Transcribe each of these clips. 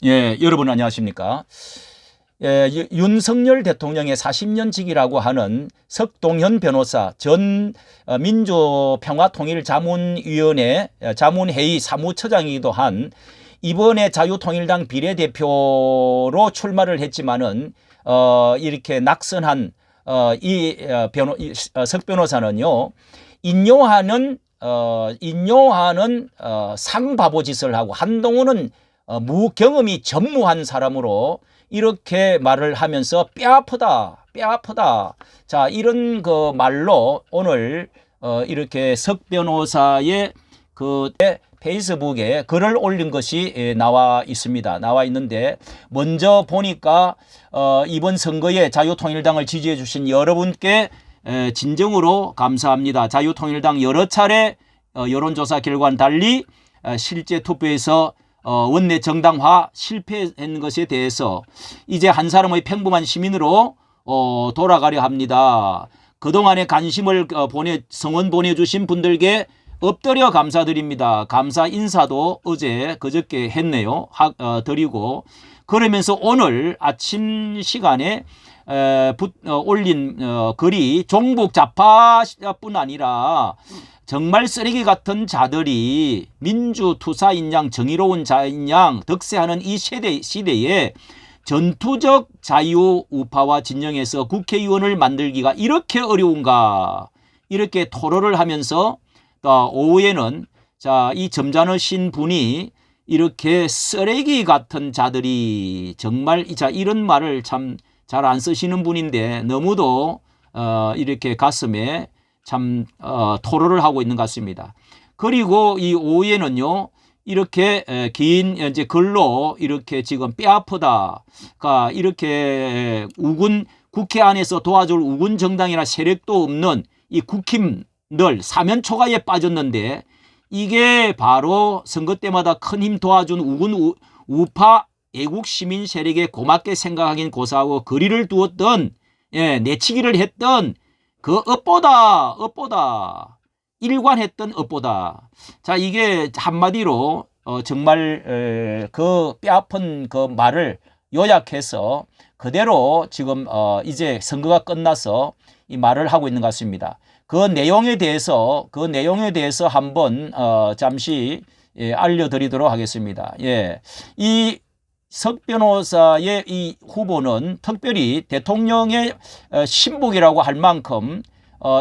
예, 여러분 안녕하십니까? 예, 윤석열 대통령의 40년직이라고 하는 석동현 변호사 전 민주평화통일자문위원회 자문회의 사무처장이기도 한 이번에 자유통일당 비례대표로 출마를 했지만은 이렇게 낙선한 석 변호사는요, 인용하는 상바보 짓을 하고, 한동훈은 무경험이 전무한 사람으로 이렇게 말을 하면서 뼈아프다. 자, 이런 그 말로 오늘 이렇게 석 변호사의 그 페이스북에 글을 올린 것이 나와 있습니다. 나와 있는데, 먼저 보니까 이번 선거에 자유통일당을 지지해 주신 여러분께 진정으로 감사합니다. 자유통일당 여러 차례 여론조사 결과와는 달리 실제 투표에서 원내 정당화 실패한 것에 대해서 이제 한 사람의 평범한 시민으로 돌아가려 합니다. 그동안의 관심을 성원 보내주신 분들께 엎드려 감사드립니다. 감사 인사도 그저께 했네요. 드리고, 그러면서 오늘 아침 시간에 올린 글이 종북 좌파뿐 아니라 정말 쓰레기 같은 자들이 민주투사인 양 정의로운 자인 양 득세하는 이 시대에 전투적 자유우파와 진영에서 국회의원을 만들기가 이렇게 어려운가, 이렇게 토로를 하면서 오후에는 이 점잖으신 분이 이렇게 쓰레기 같은 자들이 정말 이런 말을 참 잘 안 쓰시는 분인데 너무도 이렇게 가슴에 참 토로를 하고 있는 것 같습니다. 그리고 이 오후에는요, 이렇게 긴 이제 글로 이렇게 지금 뼈아프다, 그러니까 이렇게 국회 안에서 도와줄 우군 정당이나 세력도 없는 이 국힘들 사면초가에 빠졌는데, 이게 바로 선거 때마다 큰 힘 도와준 우군 우파 애국 시민 세력에 고맙게 생각하긴 고사하고 거리를 두었던, 내치기를 했던 그 업보다 일관했던 업보다. 자, 이게 한마디로 정말 그 뼈아픈 그 말을 요약해서 그대로 지금 이제 선거가 끝나서 이 말을 하고 있는 것 같습니다. 그 내용에 대해서 한번 잠시 알려드리도록 하겠습니다. 예, 이 석 변호사의 이 후보는 특별히 대통령의 신복이라고 할 만큼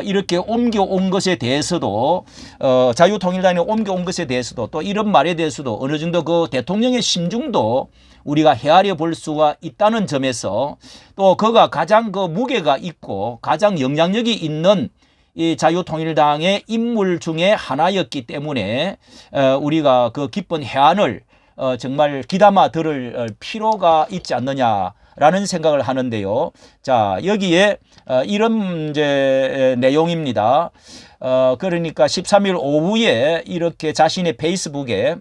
이렇게 옮겨온 것에 대해서도, 자유통일당에 옮겨온 것에 대해서도, 또 이런 말에 대해서도 어느 정도 그 대통령의 심중도 우리가 헤아려 볼 수가 있다는 점에서, 또 그가 가장 그 무게가 있고 가장 영향력이 있는 이 자유통일당의 인물 중에 하나였기 때문에 우리가 그 기쁜 해안을 정말 귀담아 들을 필요가 있지 않느냐라는 생각을 하는데요. 자, 여기에 이런 이제 내용입니다. 그러니까 13일 오후에 이렇게 자신의 페이스북에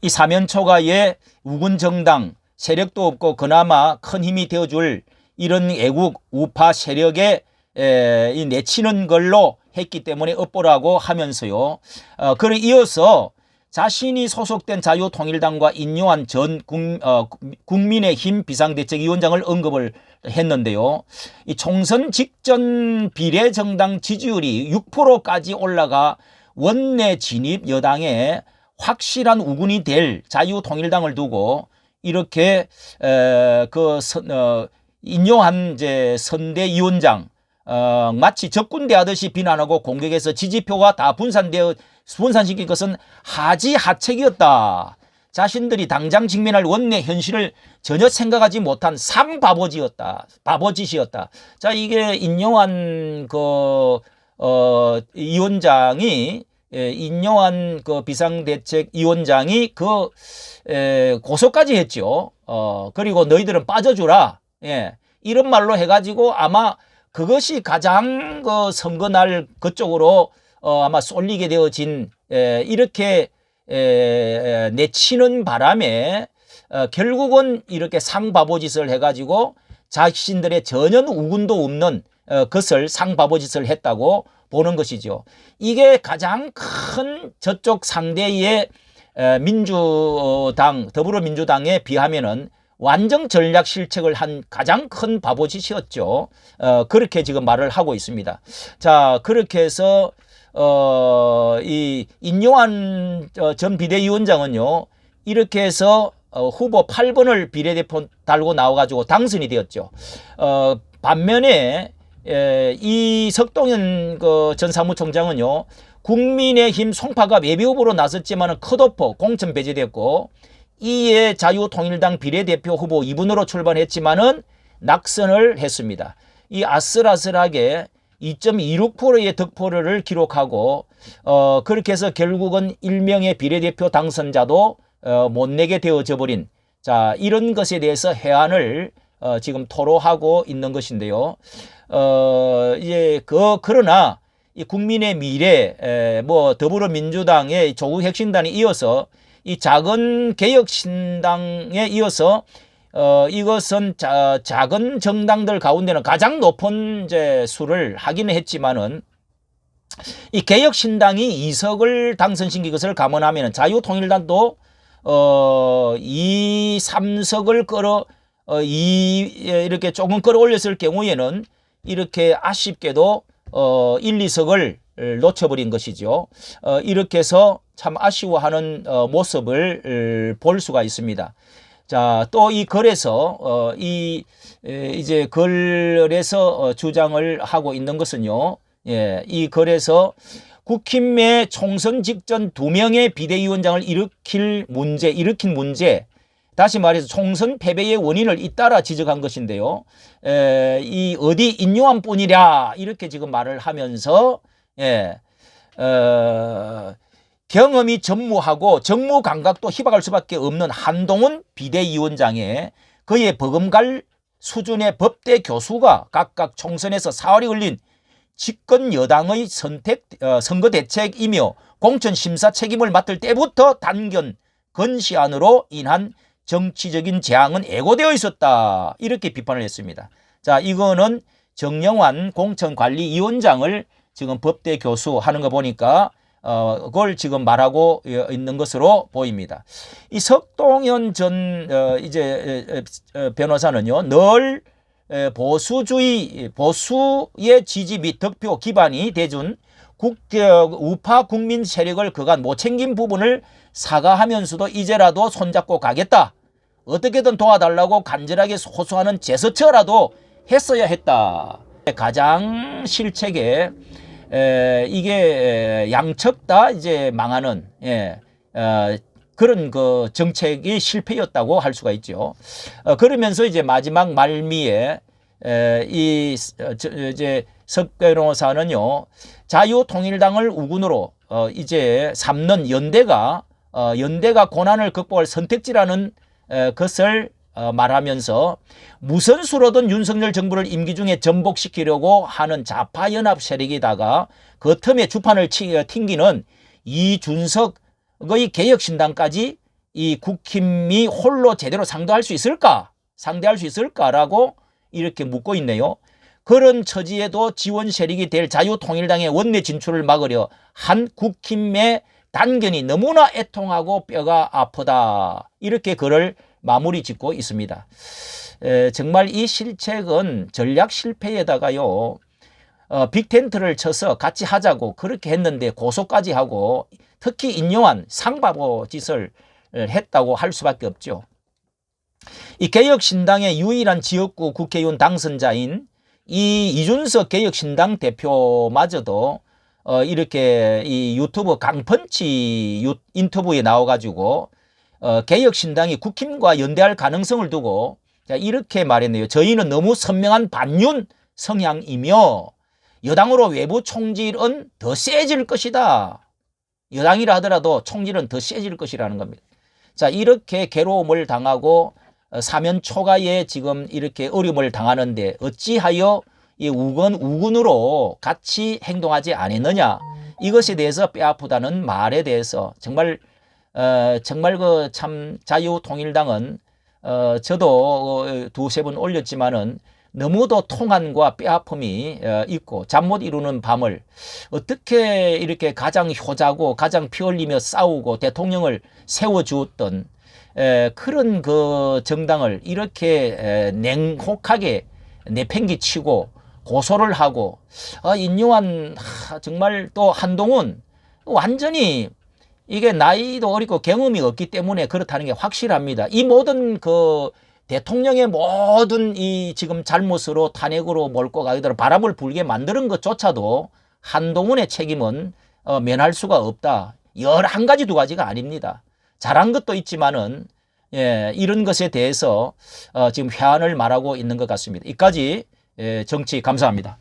이 사면초가의 우군 정당 세력도 없고 그나마 큰 힘이 되어줄 이런 애국 우파 세력에 이 내치는 걸로 했기 때문에 업보라고 하면서요. 그를 이어서 자신이 소속된 자유통일당과 인요한 전 국민의힘 비상대책위원장을 언급을 했는데요. 이 총선 직전 비례정당 지지율이 6%까지 올라가 원내 진입 여당에 확실한 우군이 될 자유통일당을 두고 이렇게 인요한 이제 선대위원장 마치 적군대하듯이 비난하고 공격해서 지지표가 다 분산시킨 것은 하지하책이었다. 자신들이 당장 직면할 원내 현실을 전혀 생각하지 못한 바보짓이었다. 자, 이게 인용한 위원장이, 인용한 그 비상대책위원장이 고소까지 했죠. 그리고 너희들은 빠져주라. 이런 말로 해가지고 아마 그것이 가장 선거날 그쪽으로 아마 쏠리게 되어진, 이렇게 내치는 바람에 결국은 이렇게 상바보짓을 해가지고 자신들의 전혀 우군도 없는 것을 상바보짓을 했다고 보는 것이죠. 이게 가장 큰 저쪽 상대의 민주당, 더불어민주당에 비하면은 완전 전략 실책을 한 가장 큰 바보짓이었죠. 그렇게 지금 말을 하고 있습니다. 자, 그렇게 해서 이 인요한 전 비대위원장은요, 이렇게 해서 후보 8번을 비례대표 달고 나와가지고 당선이 되었죠. 반면에 이 석동현 전 사무총장은요, 국민의힘 송파가 예비후보로 나섰지만 컷오프 공천 배제됐고, 이에 자유통일당 비례대표 후보 2분으로 출발했지만은 낙선을 했습니다. 이 아슬아슬하게 2.26%의 득표를 기록하고 그렇게 해서 결국은 일명의 비례대표 당선자도 못 내게 되어져 버린, 자, 이런 것에 대해서 해안을 지금 토로하고 있는 것인데요. 이제 그러나 이 국민의 미래, 더불어민주당의 조국 혁신단이 이어서 이 작은 개혁신당에 이어서 이것은 작은 정당들 가운데는 가장 높은 이제 수를 하기는 했지만은, 이 개혁신당이 2석을 당선시킨 것을 감안하면 자유통일당도 3석을 이렇게 조금 끌어올렸을 경우에는 이렇게 아쉽게도 1, 2석을 놓쳐버린 것이죠. 이렇게 해서 참 아쉬워하는 모습을 볼 수가 있습니다. 자, 또 이 글에서 이제 글에서 주장을 하고 있는 것은요, 이 글에서 국힘의 총선 직전 2명의 비대위원장을 일으킨 문제, 다시 말해서 총선 패배의 원인을 잇따라 지적한 것인데요. 이 어디 인요한 뿐이랴, 이렇게 지금 말을 하면서, 경험이 전무하고 정무 감각도 희박할 수밖에 없는 한동훈 비대위원장에 그의 버금갈 수준의 법대 교수가 각각 총선에서 사활이 걸린 집권 여당의 선거 대책이며 공천 심사 책임을 맡을 때부터 단견 건시안으로 인한 정치적인 재앙은 애고되어 있었다, 이렇게 비판을 했습니다. 자, 이거는 정영환 공천관리위원장을 지금 법대 교수 하는 거 보니까 그걸 지금 말하고 있는 것으로 보입니다. 이 석동현 전 변호사는요, 늘 보수의 지지 및 득표 기반이 돼준 우파 국민 세력을 그간 못 챙긴 부분을 사과하면서도 이제라도 손잡고 가겠다, 어떻게든 도와달라고 간절하게 호소하는 제스처라도 했어야 했다. 가장 실책에 이게 양측 다 이제 망하는 그런 그 정책이 실패였다고 할 수가 있죠. 그러면서 이제 마지막 말미에 이제 석 변호사는요, 자유통일당을 우군으로 이제 삼는 연대가 고난을 극복할 선택지라는 것을 말하면서 무슨 수로든 윤석열 정부를 임기 중에 전복시키려고 하는 좌파연합 세력에다가 그 틈에 주판을 튕기는 이준석의 개혁신당까지 이 국힘이 홀로 제대로 상대할 수 있을까라고 이렇게 묻고 있네요. 그런 처지에도 지원 세력이 될 자유통일당의 원내 진출을 막으려 한 국힘의 단견이 너무나 애통하고 뼈가 아프다, 이렇게 글을 마무리 짓고 있습니다. 정말 이 실책은 전략 실패에다가요, 빅텐트를 쳐서 같이 하자고 그렇게 했는데 고소까지 하고, 특히 인용한 상바보 짓을 했다고 할 수밖에 없죠. 이 개혁신당의 유일한 지역구 국회의원 당선자인 이 이준석 개혁신당 대표마저도 이렇게 이 유튜브 강펀치 인터뷰에 나와가지고 개혁신당이 국힘과 연대할 가능성을 두고 이렇게 말했네요. 저희는 너무 선명한 반윤 성향이며 여당으로 외부 총질은 더 세질 것이다. 여당이라 하더라도 총질은 더 세질 것이라는 겁니다. 자, 이렇게 괴로움을 당하고 사면 초가에 지금 이렇게 어려움을 당하는데 어찌하여 이 우군으로 같이 행동하지 않았느냐, 이것에 대해서 뼈아프다는 말에 대해서 정말 그 참 자유통일당은 저도 두세 번 올렸지만은 너무도 통한과 뼈아픔이 있고 잠 못 이루는 밤을 어떻게 이렇게 가장 효자고 가장 피 흘리며 싸우고 대통령을 세워주었던 그런 그 정당을 이렇게 냉혹하게 내팽개치고 고소를 하고 인요한 정말 또 한동훈 완전히 이게 나이도 어리고 경험이 없기 때문에 그렇다는 게 확실합니다. 이 모든 그 대통령의 모든 이 지금 잘못으로 탄핵으로 몰고 가기도록 바람을 불게 만드는 것조차도 한동훈의 책임은 면할 수가 없다. 11가지 2가지가 아닙니다. 잘한 것도 있지만은 이런 것에 대해서 지금 회한을 말하고 있는 것 같습니다. 이까지 정치 감사합니다.